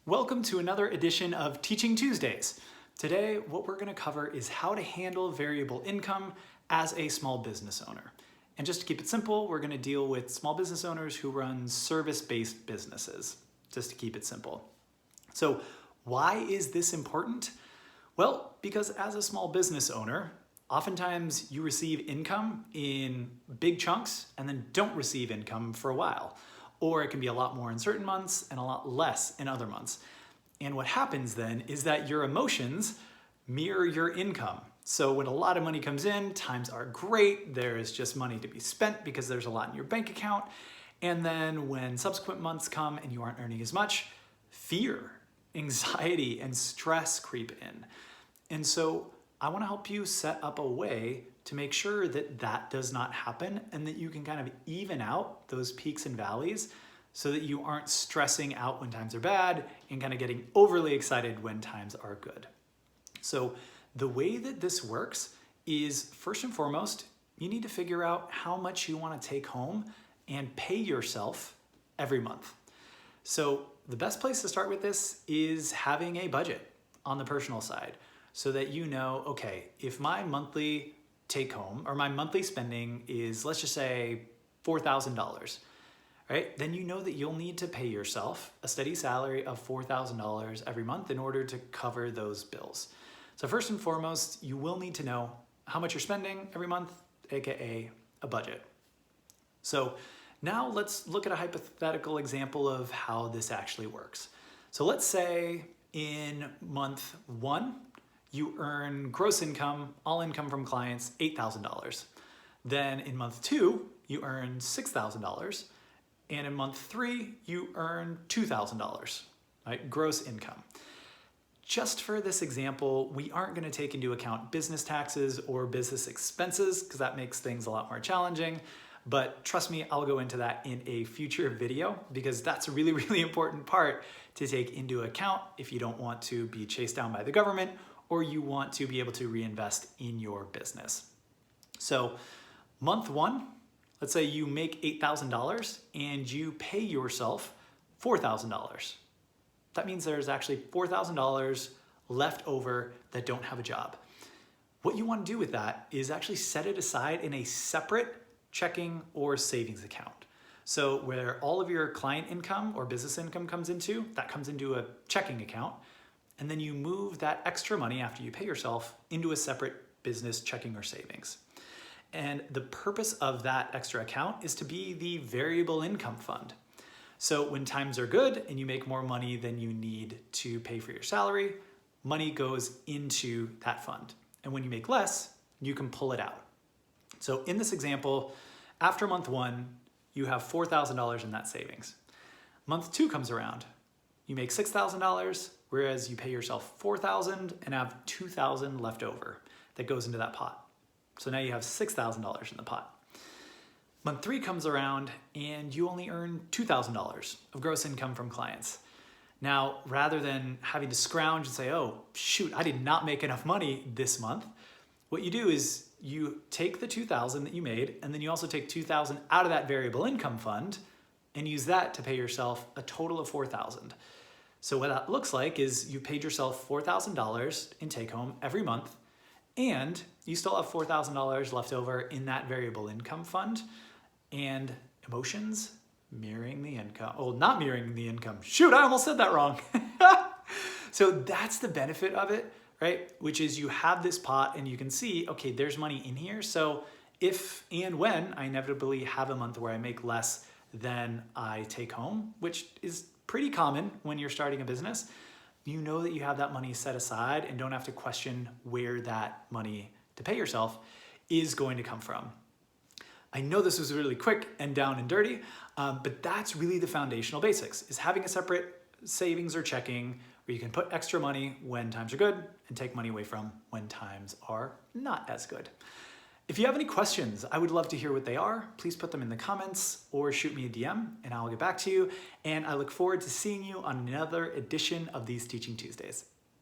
Welcome to another edition of Teaching Tuesdays. Today, what we're going to cover is how to handle variable income as a small business owner. And just to keep it simple, we're going to deal with small business owners who run service-based businesses, just to keep it simple. So why is this important? Well, because as a small business owner, oftentimes you receive income in big chunks and then don't receive income for a while. Or it can be a lot more in certain months and a lot less in other months. And what happens then is that your emotions mirror your income. So when a lot of money comes in, times are great, there is just money to be spent because there's a lot in your bank account. And then when subsequent months come and you aren't earning as much, fear, anxiety, and stress creep in. And so I want to help you set up a way to make sure that that does not happen and that you can kind of even out those peaks and valleys so that you aren't stressing out when times are bad and kind of getting overly excited when times are good. So the way that this works is, first and foremost, you need to figure out how much you want to take home and pay yourself every month. So the best place to start with this is having a budget on the personal side so that you know, okay, if my monthly take home or my monthly spending is, let's just say, $4,000, right? Then you know that you'll need to pay yourself a steady salary of $4,000 every month in order to cover those bills. So first and foremost, you will need to know how much you're spending every month, aka a budget. So now let's look at a hypothetical example of how this actually works. So let's say in month 1, you earn gross income, all income from clients, $8,000. Then in month 2, you earn $6,000. And in month 3, you earn $2,000, right? Gross income. Just for this example, we aren't going to take into account business taxes or business expenses because that makes things a lot more challenging. But trust me, I'll go into that in a future video because that's a really, really important part to take into account if you don't want to be chased down by the government or you want to be able to reinvest in your business. So month 1, let's say you make $8,000 and you pay yourself $4,000. That means there's actually $4,000 left over that don't have a job. What you want to do with that is actually set it aside in a separate checking or savings account. So where all of your client income or business income comes into, that comes into a checking account. And then you move that extra money after you pay yourself into a separate business checking or savings. And the purpose of that extra account is to be the variable income fund. So when times are good and you make more money than you need to pay for your salary, money goes into that fund. And when you make less, you can pull it out. So in this example, after month 1, you have $4,000 in that savings. Month 2 comes around, you make $6,000, whereas you pay yourself $4,000 and have $2,000 left over that goes into that pot. So now you have $6,000 in the pot. Month 3 comes around and you only earn $2,000 of gross income from clients. Now, rather than having to scrounge and say, oh, shoot, I did not make enough money this month, what you do is you take the $2,000 that you made and then you also take $2,000 out of that variable income fund and use that to pay yourself a total of $4,000. So what that looks like is you paid yourself $4,000 in take home every month, and you still have $4,000 left over in that variable income fund, and emotions mirroring the income. Oh, not mirroring the income. Shoot, I almost said that wrong. So that's the benefit of it, right? Which is you have this pot and you can see, okay, there's money in here. So if and when I inevitably have a month where I make less than I take home, which is pretty common when you're starting a business, you know that you have that money set aside and don't have to question where that money to pay yourself is going to come from. I know this was really quick and down and dirty, but that's really the foundational basics, is having a separate savings or checking where you can put extra money when times are good and take money away from when times are not as good. If you have any questions, I would love to hear what they are. Please put them in the comments or shoot me a DM and I'll get back to you. And I look forward to seeing you on another edition of these Teaching Tuesdays.